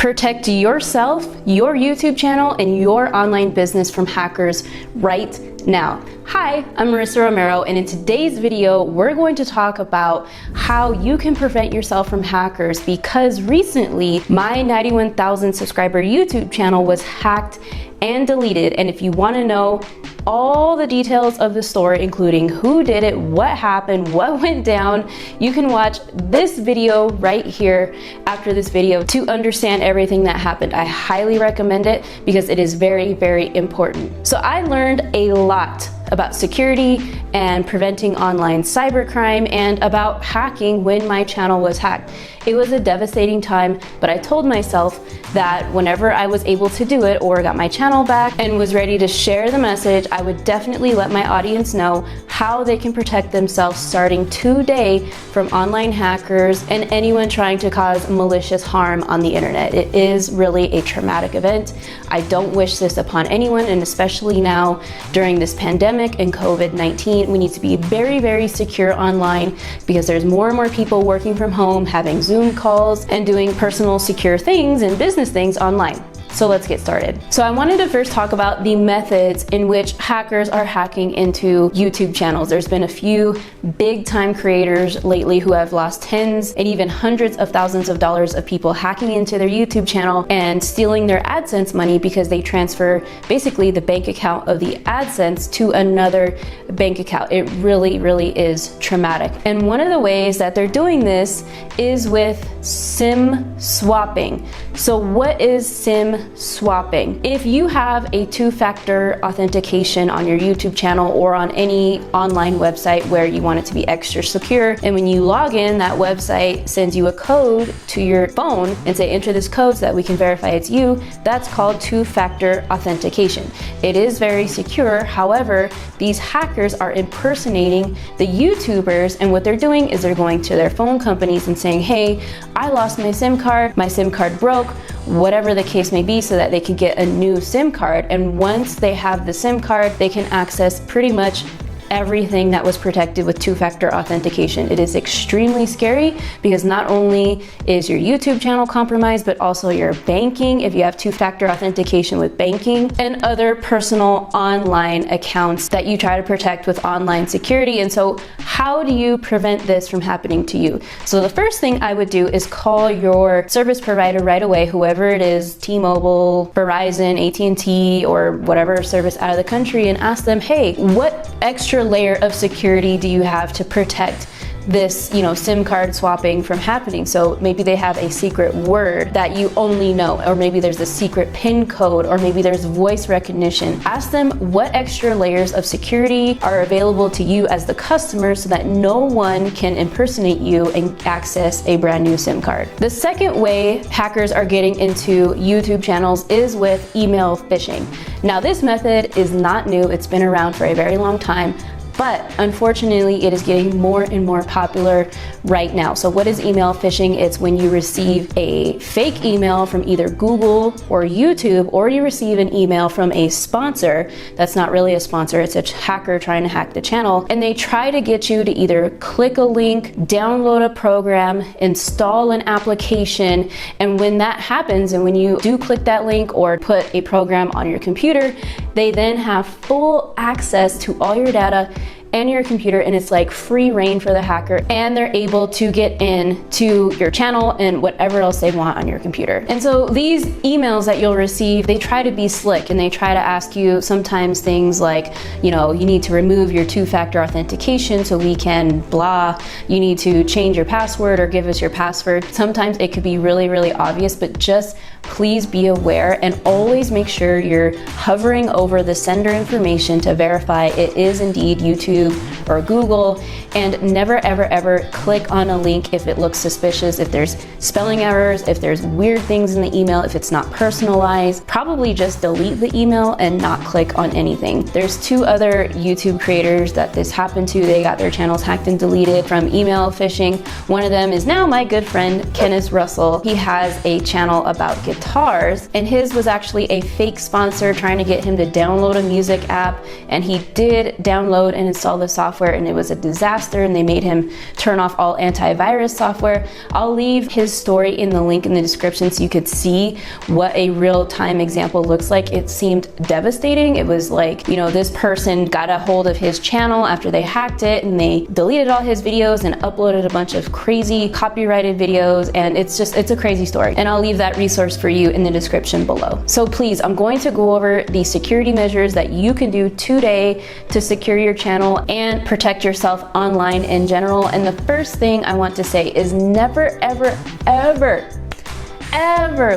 Protect yourself, your YouTube channel, and your online business from hackers right now. Hi, I'm Marissa Romero, and in today's video, we're going to talk about how you can prevent yourself from hackers, because recently my 91,000 subscriber YouTube channel was hacked and deleted. And if you want to know all the details of the story, including who did it, what happened, what went down, you can watch this video right here after this video to understand everything that happened. I highly recommend it because it is very, very important. So I learned a lot about security and preventing online cybercrime and about hacking when my channel was hacked. It was a devastating time, but I told myself that whenever I was able to do it or got my channel back and was ready to share the message, I would definitely let my audience know how they can protect themselves starting today from online hackers and anyone trying to cause malicious harm on the internet. It is really a traumatic event. I don't wish this upon anyone, and especially now during this pandemic and COVID-19, we need to be very, very secure online because there's more and more people working from home, having Zoom calls, and doing personal secure things and business things online. So let's get started. So I wanted to first talk about the methods in which hackers are hacking into YouTube channels. There's been a few big time creators lately who have lost tens and even hundreds of thousands of dollars of people hacking into their YouTube channel and stealing their AdSense money because they transfer basically the bank account of the AdSense to another bank account. It really, really is traumatic. And one of the ways that they're doing this is with SIM swapping. So what is SIM swapping? If you have a two-factor authentication on your YouTube channel or on any online website where you want it to be extra secure, and when you log in, that website sends you a code to your phone and say, enter this code so that we can verify it's you, that's called two-factor authentication. It is very secure. However, these hackers are impersonating the YouTubers, and what they're doing is they're going to their phone companies and saying, hey, I lost my SIM card broke, whatever the case may be, so that they can get a new SIM card. And once they have the SIM card, they can access pretty much everything that was protected with two-factor authentication. It is extremely scary because not only is your YouTube channel compromised, but also your banking, if you have two-factor authentication with banking, and other personal online accounts that you try to protect with online security. And so how do you prevent this from happening to you? So the first thing I would do is call your service provider right away, whoever it is, T-Mobile, Verizon, AT&T, or whatever service out of the country, and ask them, hey, what extra layer of security do you have to protect this, SIM card swapping from happening? So maybe they have a secret word that you only know, or maybe there's a secret PIN code, or maybe there's voice recognition. Ask them what extra layers of security are available to you as the customer so that no one can impersonate you and access a brand new SIM card. The second way hackers are getting into YouTube channels is with email phishing. Now, this method is not new. It's been around for a very long time, but unfortunately it is getting more and more popular right now. So what is email phishing? It's when you receive a fake email from either Google or YouTube, or you receive an email from a sponsor that's not really a sponsor, it's a hacker trying to hack the channel, and they try to get you to either click a link, download a program, install an application. And when that happens, and when you do click that link or put a program on your computer, they then have full access to all your data and your computer, and it's like free reign for the hacker, and they're able to get in to your channel and whatever else they want on your computer. And so these emails that you'll receive, they try to be slick, and they try to ask you sometimes things like, you need to remove your two-factor authentication so we can blah, you need to change your password or give us your password. Sometimes it could be really, really obvious, but just please be aware and always make sure you're hovering over the sender information to verify it is indeed YouTube or Google, and never ever ever click on a link if it looks suspicious, if there's spelling errors, if there's weird things in the email, if it's not personalized. Probably just delete the email and not click on anything. There's two other YouTube creators that this happened to. They got their channels hacked and deleted from email phishing. One of them is now my good friend Kenneth Russell. He has a channel about guitars, and his was actually a fake sponsor trying to get him to download a music app, and he did download and install install the software and it was a disaster and they made him turn off all antivirus software. I'll leave his story in the link in the description so you could see what a real-time example looks like. It seemed devastating. It was like, you know, this person got a hold of his channel after they hacked it and they deleted all his videos and uploaded a bunch of crazy copyrighted videos, and it's a crazy story. And I'll leave that resource for you in the description below. So please, I'm going to go over the security measures that you can do today to secure your channel and protect yourself online in general. And the first thing I want to say is never, ever, ever,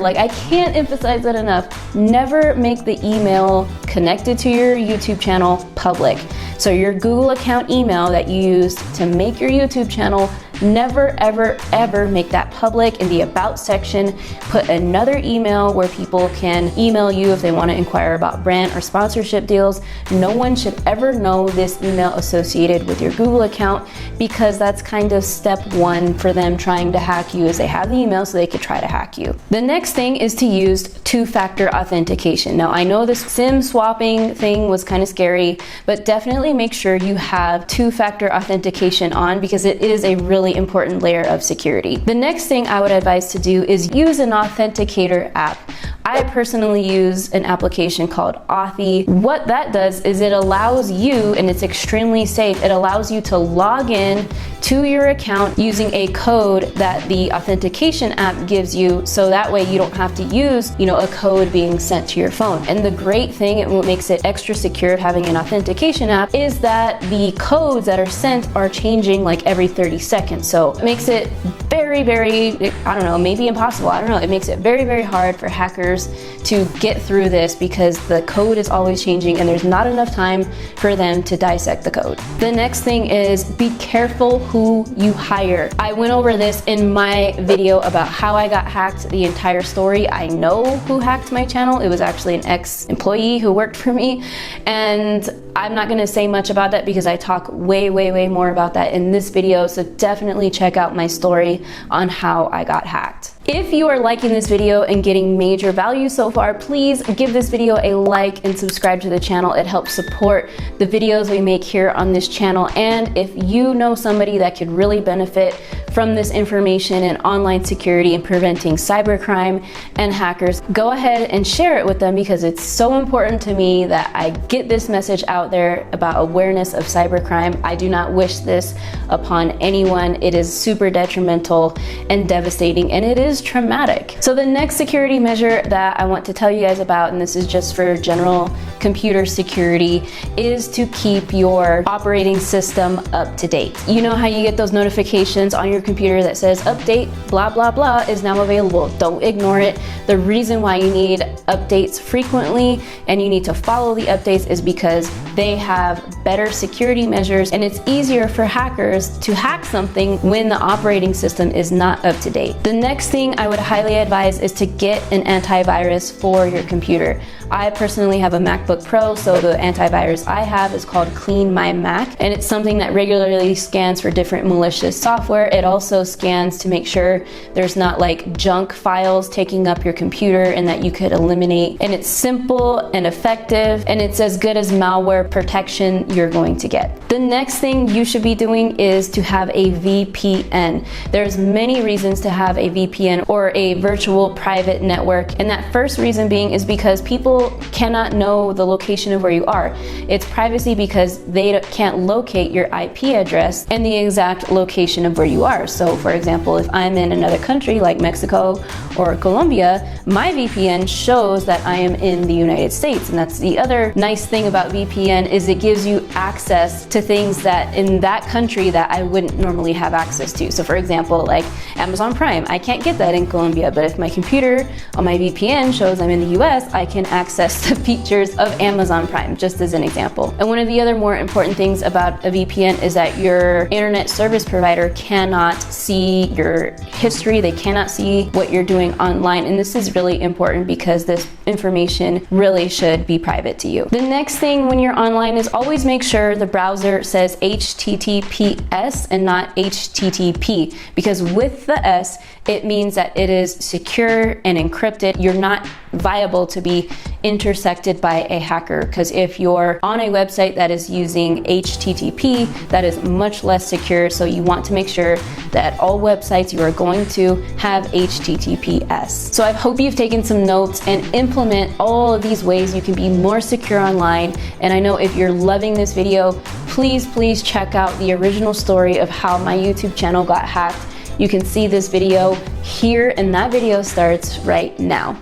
like, I can't emphasize that enough, never make the email connected to your YouTube channel public. So your Google account email that you used to make your YouTube channel, never, ever, ever make that public. In the About section, put another email where people can email you if they want to inquire about brand or sponsorship deals. No one should ever know this email associated with your Google account, because that's kind of step one for them trying to hack you, is they have the email so they could try to hack you. The next thing is to use two-factor authentication. Now, I know this SIM swapping thing was kind of scary, but definitely make sure you have two-factor authentication on, because it is a really important layer of security. The next thing I would advise to do is use an authenticator app. I personally use an application called Authy. What that does is it allows you, and it's extremely safe, it allows you to log in to your account using a code that the authentication app gives you, so that way you don't have to use, you know, a code being sent to your phone. And the great thing, and what makes it extra secure having an authentication app, is that the codes that are sent are changing like every 30 seconds. So it makes it very, very, I don't know, maybe impossible, I don't know. It makes it very, very hard for hackers to get through this, because the code is always changing and there's not enough time for them to dissect the code. The next thing is be careful who you hire. I went over this in my video about how I got hacked, the entire story. I know who hacked my channel. It was actually an ex-employee who worked for me, and I'm not going to say much about that because I talk way, way, way more about that in this video. So definitely check out my story on how I got hacked. If you are liking this video and getting major value so far, please give this video a like and subscribe to the channel. It helps support the videos we make here on this channel. And if you know somebody that could really benefit from this information in online security and preventing cybercrime and hackers, go ahead and share it with them, because it's so important to me that I get this message out there about awareness of cybercrime. I do not wish this upon anyone. It is super detrimental and devastating, and it is traumatic. So the next security measure that I want to tell you guys about, and this is just for general computer security, is to keep your operating system up to date. You know how you get those notifications on your computer that says update blah blah blah is now available. Don't ignore it. The reason why you need updates frequently and you need to follow the updates is because they have better security measures, and it's easier for hackers to hack something when the operating system is not up to date. The next thing I would highly advise is to get an antivirus for your computer. I personally have a MacBook Pro, so the antivirus I have is called Clean My Mac, and it's something that regularly scans for different malicious software. It also scans to make sure there's not like junk files taking up your computer and that you could eliminate. And it's simple and effective, and it's as good as malware protection you're going to get. The next thing you should be doing is to have a VPN. There's many reasons to have a VPN, or a virtual private network, and that first reason being is because people cannot know the location of where you are. It's privacy because they can't locate your IP address and the exact location of where you are. So for example, if I'm in another country like Mexico or Colombia, my VPN shows that I am in the United States. And that's the other nice thing about VPN, is it gives you access to things that in that country that I wouldn't normally have access to. So for example, like Amazon Prime, I can't get that in Colombia, but if my computer on my VPN shows I'm in the US, I can access the features of Amazon Prime, just as an example. And one of the other more important things about a VPN is that your internet service provider cannot see your history. They cannot see what you're doing online. And this is really important because this information really should be private to you. The next thing when you're online is always make sure the browser says HTTPS and not HTTP, because with the S, it means that it is secure and encrypted. You're not viable to be intersected by a hacker, because if you're on a website that is using HTTP, that is much less secure. So you want to make sure that all websites you are going to have HTTPS. So I hope you've taken some notes and implement all of these ways you can be more secure online. And I know if you're loving this video, please check out the original story of how my YouTube channel got hacked. You can see this video here, and that video starts right now.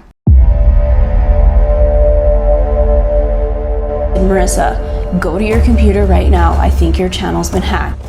Marissa, go to your computer right now. I think your channel's been hacked.